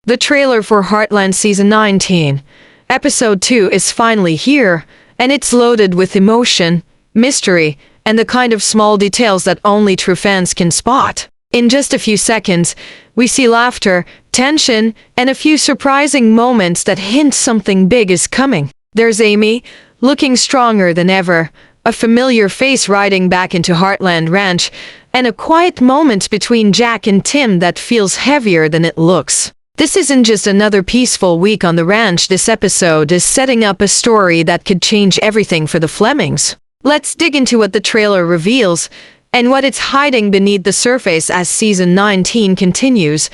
The trailer for Heartland Season 19, Episode 2 is finally here, and it's loaded with emotion, mystery, and the kind of small details that only true fans can spot. In just a few seconds, we see laughter, tension, and a few surprising moments that hint something big is coming. There's Amy, looking stronger than ever, a familiar face riding back into Heartland Ranch, and a quiet moment between Jack and Tim that feels heavier than it looks. This isn't just another peaceful week on the ranch. This episode is setting up a story that could change everything for the Flemings. Let's dig into what the trailer reveals and what it's hiding beneath the surface as Season 19 continues.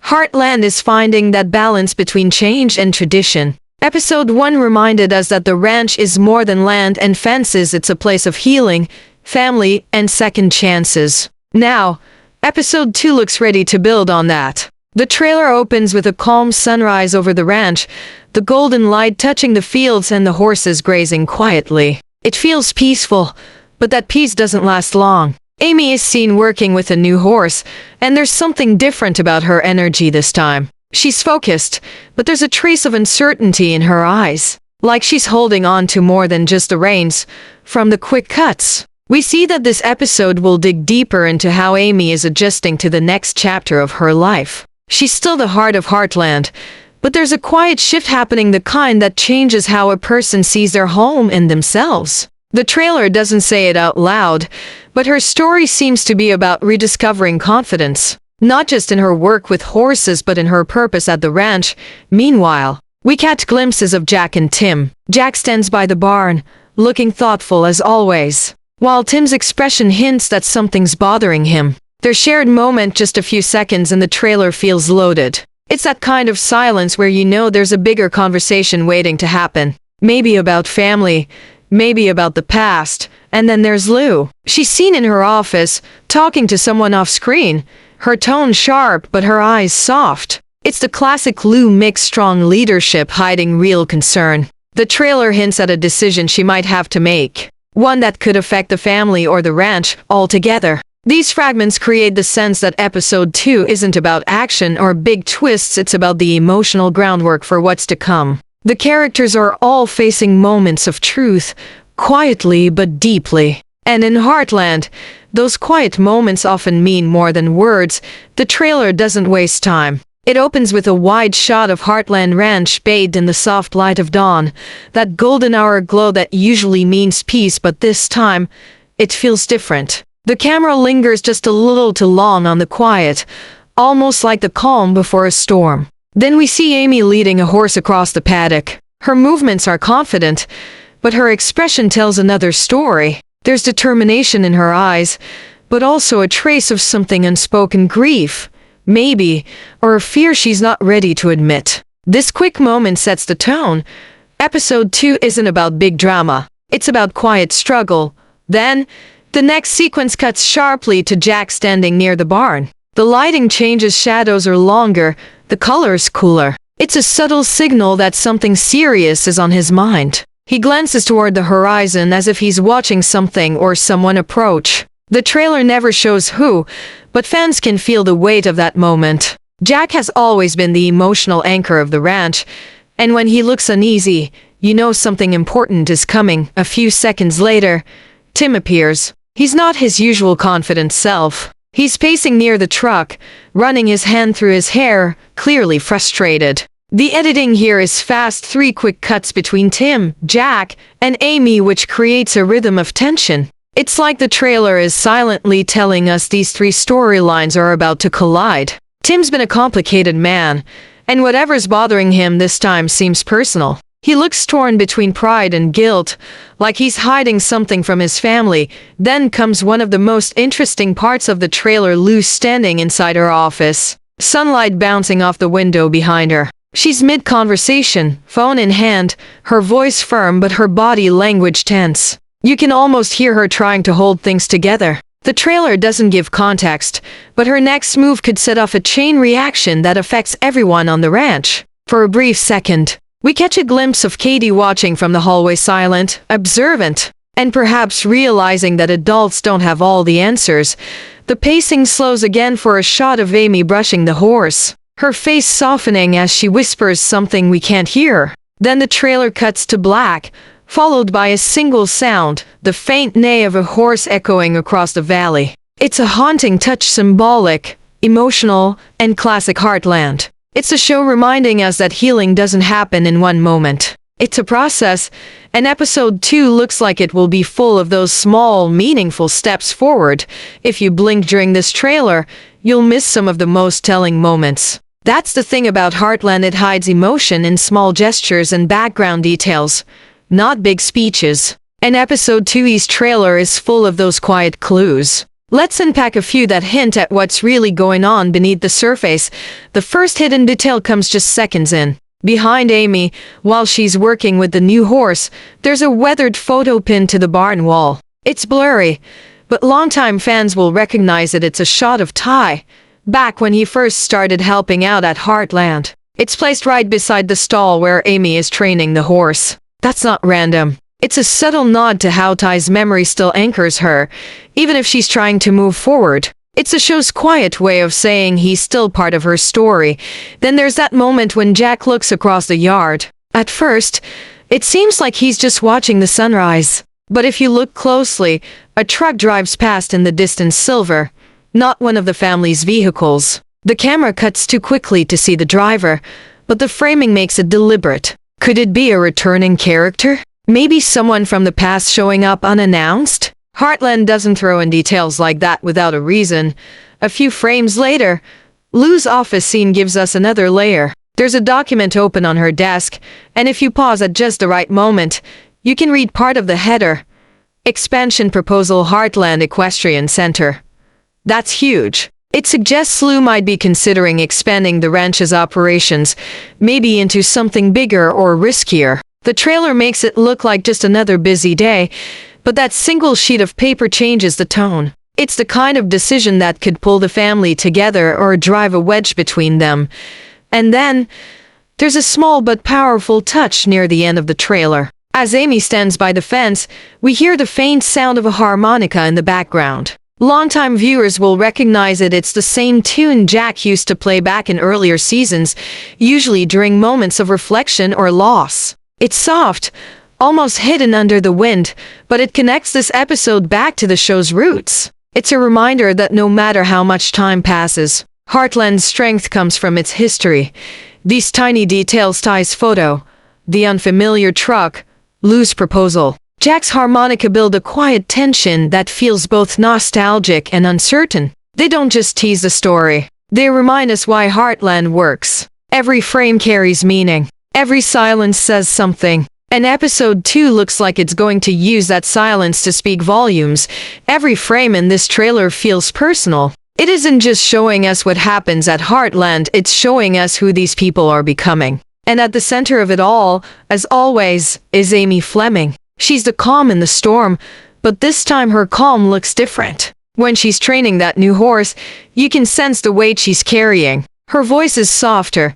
Heartland is finding that balance between change and tradition. Episode 1 reminded us that the ranch is more than land and fences. It's a place of healing, family, and second chances. Now, Episode 2 looks ready to build on that. The trailer opens with a calm sunrise over the ranch, the golden light touching the fields and the horses grazing quietly. It feels peaceful, but that peace doesn't last long. Amy is seen working with a new horse, and there's something different about her energy this time. She's focused, but there's a trace of uncertainty in her eyes, like she's holding on to more than just the reins. From the quick cuts, we see that this episode will dig deeper into how Amy is adjusting to the next chapter of her life. She's still the heart of Heartland, but there's a quiet shift happening, the kind that changes how a person sees their home and themselves. The trailer doesn't say it out loud, but her story seems to be about rediscovering confidence, not just in her work with horses but in her purpose at the ranch. Meanwhile, we catch glimpses of Jack and Tim. Jack stands by the barn, looking thoughtful as always, while Tim's expression hints that something's bothering him. Their shared moment, just a few seconds, and the trailer feels loaded. It's that kind of silence where you know there's a bigger conversation waiting to happen. Maybe about family, maybe about the past. And then there's Lou. She's seen in her office, talking to someone off screen. Her tone sharp, but her eyes soft. It's the classic Lou mix, strong leadership hiding real concern. The trailer hints at a decision she might have to make, one that could affect the family or the ranch altogether. These fragments create the sense that Episode 2 isn't about action or big twists, it's about the emotional groundwork for what's to come. The characters are all facing moments of truth, quietly but deeply. And in Heartland, those quiet moments often mean more than words. The trailer doesn't waste time. It opens with a wide shot of Heartland Ranch bathed in the soft light of dawn, that golden hour glow that usually means peace, but this time, it feels different. The camera lingers just a little too long on the quiet, almost like the calm before a storm. Then we see Amy leading a horse across the paddock. Her movements are confident, but her expression tells another story. There's determination in her eyes, but also a trace of something unspoken, grief, maybe, or a fear she's not ready to admit. This quick moment sets the tone. Episode 2 isn't about big drama. It's about quiet struggle. Then, the next sequence cuts sharply to Jack standing near the barn. The lighting changes, shadows are longer, the colors cooler. It's a subtle signal that something serious is on his mind. He glances toward the horizon as if he's watching something or someone approach. The trailer never shows who, but fans can feel the weight of that moment. Jack has always been the emotional anchor of the ranch, and when he looks uneasy, you know something important is coming. A few seconds later, Tim appears. He's not his usual confident self. He's pacing near the truck, running his hand through his hair, clearly frustrated. The editing here is fast, 3 quick cuts between Tim, Jack, and Amy, which creates a rhythm of tension. It's like the trailer is silently telling us these 3 storylines are about to collide. Tim's been a complicated man, and whatever's bothering him this time seems personal. He looks torn between pride and guilt, like he's hiding something from his family. Then comes one of the most interesting parts of the trailer, Lou standing inside her office, sunlight bouncing off the window behind her. She's mid-conversation, phone in hand, her voice firm but her body language tense. You can almost hear her trying to hold things together. The trailer doesn't give context, but her next move could set off a chain reaction that affects everyone on the ranch. For a brief second, we catch a glimpse of Katie watching from the hallway, silent, observant, and perhaps realizing that adults don't have all the answers. The pacing slows again for a shot of Amy brushing the horse. her face softening as she whispers something we can't hear. Then the trailer cuts to black, followed by a single sound, the faint neigh of a horse echoing across the valley. It's a haunting touch, symbolic, emotional, and classic Heartland. It's a show reminding us that healing doesn't happen in one moment. It's a process, and episode 2 looks like it will be full of those small, meaningful steps forward. If you blink during this trailer, you'll miss some of the most telling moments. That's the thing about Heartland, it hides emotion in small gestures and background details, not big speeches. And episode 2's trailer is full of those quiet clues. Let's unpack a few that hint at what's really going on beneath the surface. The first hidden detail comes just seconds in. Behind Amy, while she's working with the new horse, there's a weathered photo pinned to the barn wall. It's blurry, but longtime fans will recognize it. It's a shot of Ty, back when he first started helping out at Heartland. It's placed right beside the stall where Amy is training the horse. That's not random. It's a subtle nod to how Ty's memory still anchors her, even if she's trying to move forward. It's the show's quiet way of saying he's still part of her story. Then there's that moment when Jack looks across the yard. At first, it seems like he's just watching the sunrise. But if you look closely, a truck drives past in the distance, silver, not one of the family's vehicles. The camera cuts too quickly to see the driver, but the framing makes it deliberate. Could it be a returning character? Maybe someone from the past showing up unannounced? Heartland doesn't throw in details like that without a reason. A few frames later, Lou's office scene gives us another layer. There's a document open on her desk, and if you pause at just the right moment, you can read part of the header. Expansion Proposal, Heartland Equestrian Center. That's huge. It suggests Lou might be considering expanding the ranch's operations, maybe into something bigger or riskier. The trailer makes it look like just another busy day, but that single sheet of paper changes the tone. It's the kind of decision that could pull the family together or drive a wedge between them. And then, there's a small but powerful touch near the end of the trailer. As Amy stands by the fence, we hear the faint sound of a harmonica in the background. Longtime viewers will recognize it. It's the same tune Jack used to play back in earlier seasons, usually during moments of reflection or loss. It's soft, almost hidden under the wind, but it connects this episode back to the show's roots. It's a reminder that no matter how much time passes, Heartland's strength comes from its history. These tiny details, Ty's photo, the unfamiliar truck, Lou's proposal, Jack's harmonica build a quiet tension that feels both nostalgic and uncertain. They don't just tease the story. They remind us why Heartland works. Every frame carries meaning. Every silence says something. And episode 2 looks like it's going to use that silence to speak volumes. Every frame in this trailer feels personal. It isn't just showing us what happens at Heartland, it's showing us who these people are becoming. And at the center of it all, as always, is Amy Fleming. She's the calm in the storm, but this time her calm looks different. When she's training that new horse, you can sense the weight she's carrying. Her voice is softer,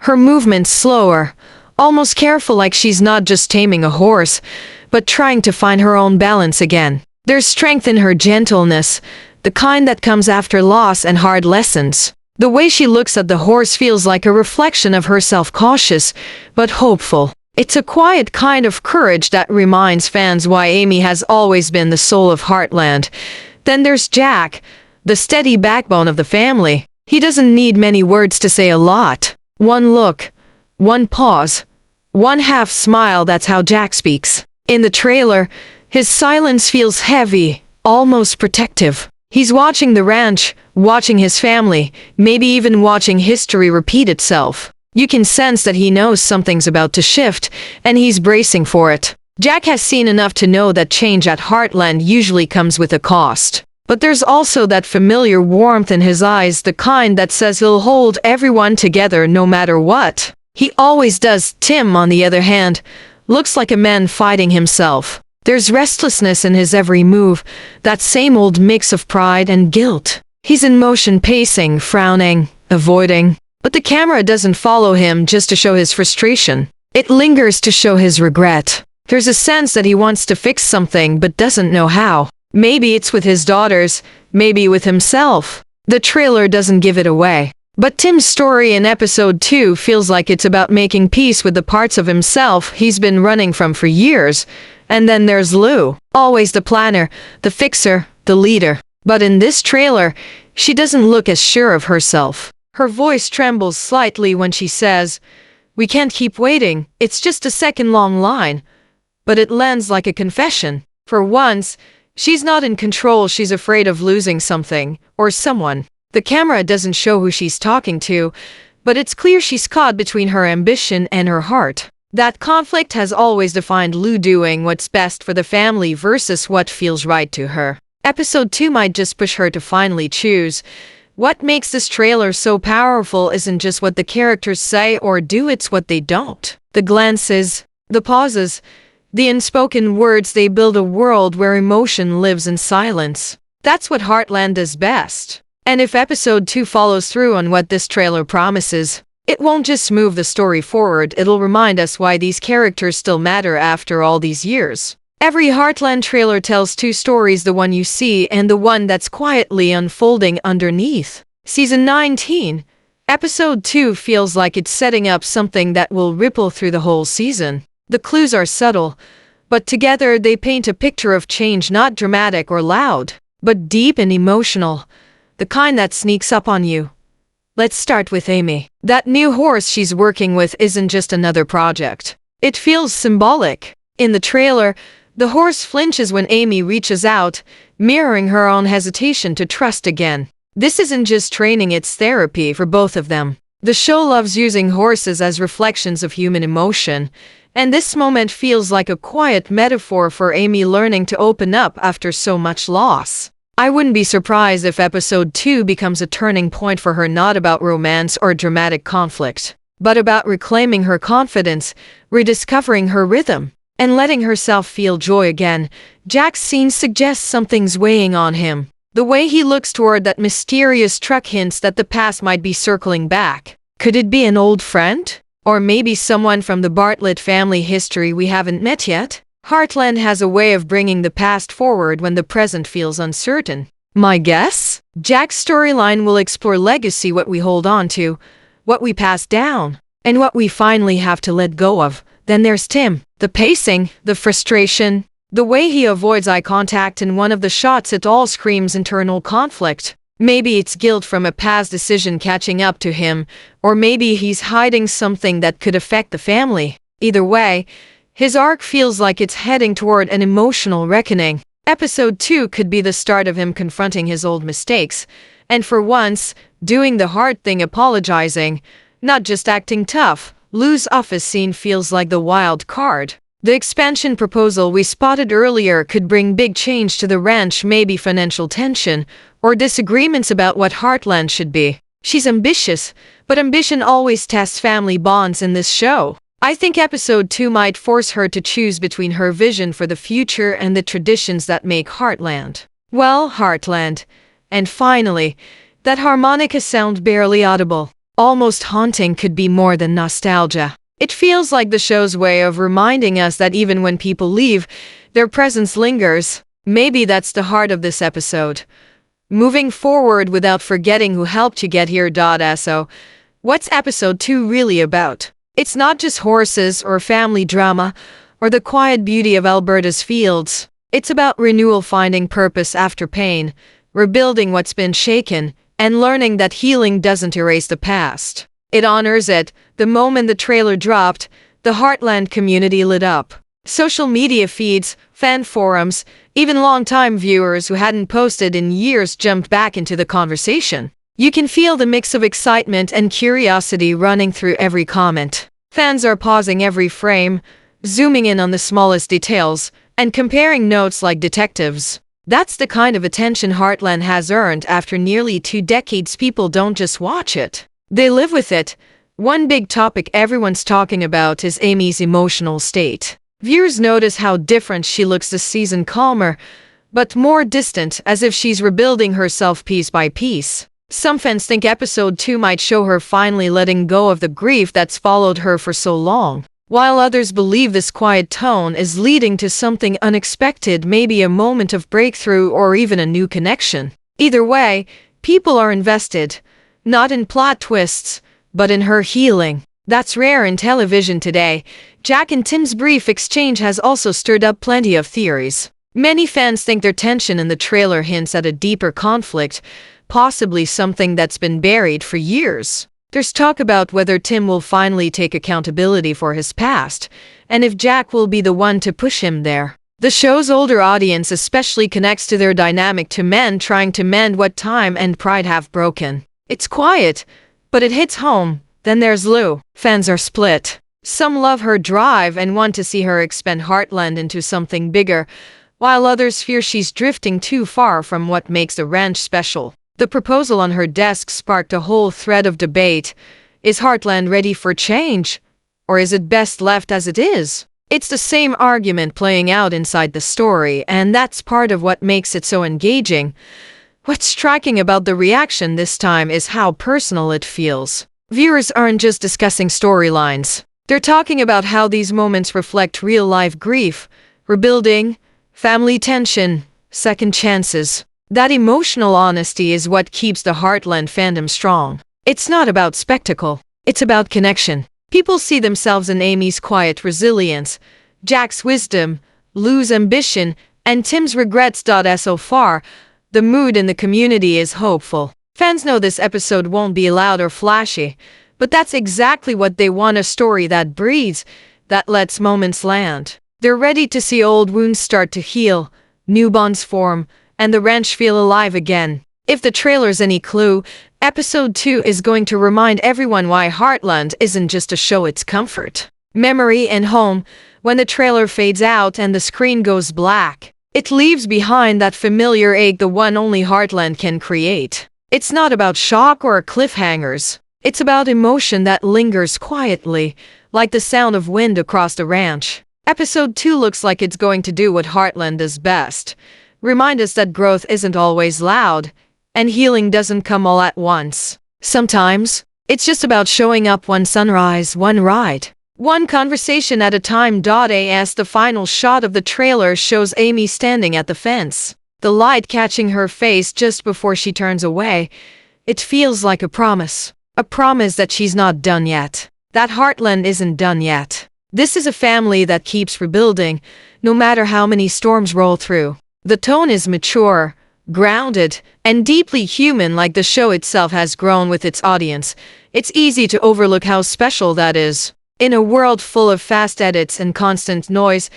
her movements slower, almost careful, like she's not just taming a horse, but trying to find her own balance again. There's strength in her gentleness, the kind that comes after loss and hard lessons. The way she looks at the horse feels like a reflection of herself, cautious, but hopeful. It's a quiet kind of courage that reminds fans why Amy has always been the soul of Heartland. Then there's Jack, the steady backbone of the family. He doesn't need many words to say a lot. One look, one pause, one half smile, that's how Jack speaks. In the trailer, his silence feels heavy, almost protective. He's watching the ranch, watching his family, maybe even watching history repeat itself. You can sense that he knows something's about to shift, and he's bracing for it. Jack has seen enough to know that change at Heartland usually comes with a cost. But there's also that familiar warmth in his eyes, the kind that says he'll hold everyone together no matter what. He always does. Tim, on the other hand, looks like a man fighting himself. There's restlessness in his every move, that same old mix of pride and guilt. He's in motion, pacing, frowning, avoiding. But the camera doesn't follow him just to show his frustration. It lingers to show his regret. There's a sense that he wants to fix something but doesn't know how. Maybe it's with his daughters, maybe with himself. The trailer doesn't give it away. But Tim's story in episode 2 feels like it's about making peace with the parts of himself he's been running from for years. And then there's Lou, always the planner, the fixer, the leader. But in this trailer, she doesn't look as sure of herself. Her voice trembles slightly when she says, "We can't keep waiting, it's just a second-long line." But it lands like a confession. For once, she's not in control, she's afraid of losing something, or someone. The camera doesn't show who she's talking to, but it's clear she's caught between her ambition and her heart. That conflict has always defined Lou, doing what's best for the family versus what feels right to her. Episode 2 might just push her to finally choose. What makes this trailer so powerful isn't just what the characters say or do, it's what they don't. The glances, the pauses, the unspoken words, they build a world where emotion lives in silence. That's what Heartland does best. And if episode 2 follows through on what this trailer promises, it won't just move the story forward, it'll remind us why these characters still matter after all these years. Every Heartland trailer tells two stories, the one you see and the one that's quietly unfolding underneath. Season 19, episode 2 feels like it's setting up something that will ripple through the whole season. The clues are subtle, but together they paint a picture of change, not dramatic or loud, but deep and emotional. The kind that sneaks up on you. Let's start with Amy. That new horse she's working with isn't just another project. It feels symbolic. In the trailer, the horse flinches when Amy reaches out, mirroring her own hesitation to trust again. This isn't just training, it's therapy for both of them. The show loves using horses as reflections of human emotion, and this moment feels like a quiet metaphor for Amy learning to open up after so much loss. I wouldn't be surprised if episode 2 becomes a turning point for her, not about romance or dramatic conflict, but about reclaiming her confidence, rediscovering her rhythm, and letting herself feel joy again. Jack's scene suggests something's weighing on him. The way he looks toward that mysterious truck hints that the past might be circling back. Could it be an old friend? Or maybe someone from the Bartlett family history we haven't met yet? Heartland has a way of bringing the past forward when the present feels uncertain. My guess? Jack's storyline will explore legacy, what we hold on to, what we pass down, and what we finally have to let go of. Then there's Tim. The pacing, the frustration, the way he avoids eye contact in one of the shots, it all screams internal conflict. Maybe it's guilt from a past decision catching up to him, or maybe he's hiding something that could affect the family. Either way, his arc feels like it's heading toward an emotional reckoning. Episode 2 could be the start of him confronting his old mistakes, and for once, doing the hard thing, apologizing, not just acting tough. Lou's office scene feels like the wild card. The expansion proposal we spotted earlier could bring big change to the ranch, maybe financial tension, or disagreements about what Heartland should be. She's ambitious, but ambition always tests family bonds in this show. I think episode 2 might force her to choose between her vision for the future and the traditions that make Heartland. Well, Heartland. And finally, that harmonica sound barely audible, almost haunting, could be more than nostalgia. It feels like the show's way of reminding us that even when people leave, their presence lingers. Maybe that's the heart of this episode. Moving forward without forgetting who helped you get here. So, what's episode 2 really about? It's not just horses or family drama or the quiet beauty of Alberta's fields. It's about renewal, finding purpose after pain, rebuilding what's been shaken, and learning that healing doesn't erase the past. It honors it. The moment the trailer dropped, the Heartland community lit up. Social media feeds, fan forums, even longtime viewers who hadn't posted in years jumped back into the conversation. You can feel the mix of excitement and curiosity running through every comment. Fans are pausing every frame, zooming in on the smallest details, and comparing notes like detectives. That's the kind of attention Heartland has earned after nearly 2 decades. People don't just watch it, they live with it. One big topic everyone's talking about is Amy's emotional state. Viewers notice how different she looks this season, calmer, but more distant, as if she's rebuilding herself piece by piece. Some fans think episode 2 might show her finally letting go of the grief that's followed her for so long, while others believe this quiet tone is leading to something unexpected, maybe a moment of breakthrough or even a new connection. Either way, people are invested. Not in plot twists, but in her healing. That's rare in television today. Jack and Tim's brief exchange has also stirred up plenty of theories. Many fans think their tension in the trailer hints at a deeper conflict, possibly something that's been buried for years. There's talk about whether Tim will finally take accountability for his past, and if Jack will be the one to push him there. The show's older audience especially connects to their dynamic to men trying to mend what time and pride have broken. It's quiet, but it hits home. Then there's Lou. Fans are split. Some love her drive and want to see her expand Heartland into something bigger, while others fear she's drifting too far from what makes the ranch special. The proposal on her desk sparked a whole thread of debate. Is Heartland ready for change? Or is it best left as it is? It's the same argument playing out inside the story, and that's part of what makes it so engaging. What's striking about the reaction this time is how personal it feels. Viewers aren't just discussing storylines. They're talking about how these moments reflect real-life grief, rebuilding, family tension, second chances. That emotional honesty is what keeps the Heartland fandom strong. It's not about spectacle. It's about connection. People see themselves in Amy's quiet resilience, Jack's wisdom, Lou's ambition, and Tim's regrets. So far, the mood in the community is hopeful. Fans know this episode won't be loud or flashy, but that's exactly what they want, a story that breathes, that lets moments land. They're ready to see old wounds start to heal, new bonds form, and the ranch feel alive again. If the trailer's any clue, Episode 2 is going to remind everyone why Heartland isn't just a show, it's comfort, memory, and home. When the trailer fades out and the screen goes black, it leaves behind that familiar ache, the one only Heartland can create. It's not about shock or cliffhangers. It's about emotion that lingers quietly, like the sound of wind across the ranch. Episode 2 looks like it's going to do what Heartland does best. Remind us that growth isn't always loud, and healing doesn't come all at once. Sometimes, it's just about showing up one sunrise, one ride, one conversation at a time. As the final shot of the trailer shows Amy standing at the fence, the light catching her face just before she turns away. It feels like a promise that she's not done yet, that Heartland isn't done yet. This is a family that keeps rebuilding, no matter how many storms roll through. The tone is mature, grounded, and deeply human, like the show itself has grown with its audience. It's easy to overlook how special that is. In a world full of fast edits and constant noise,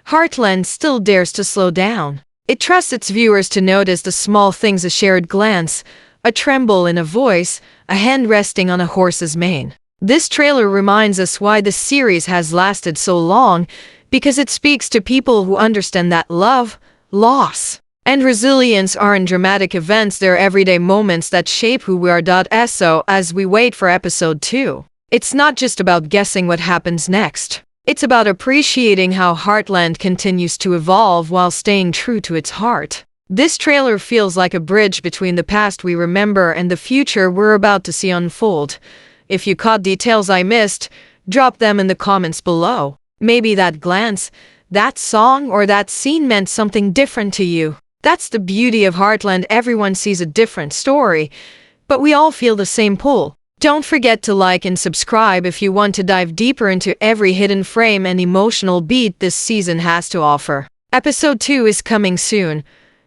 Heartland still dares to slow down. It trusts its viewers to notice the small things: a shared glance, a tremble in a voice, a hand resting on a horse's mane. This trailer reminds us why the series has lasted so long, because it speaks to people who understand that love, loss, and resilience aren't dramatic events, they're everyday moments that shape who we are. So, as we wait for Episode 2, it's not just about guessing what happens next. It's about appreciating how Heartland continues to evolve while staying true to its heart. This trailer feels like a bridge between the past we remember and the future we're about to see unfold. If you caught details I missed, drop them in the comments below. Maybe that glance, that song, or that scene meant something different to you. That's the beauty of Heartland. Everyone sees a different story, but we all feel the same pull. Don't forget to like and subscribe if you want to dive deeper into every hidden frame and emotional beat this season has to offer. Episode 2 is coming soon,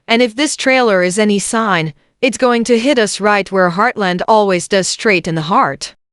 and if this trailer is any sign, it's going to hit us right where Heartland always does, straight in the heart.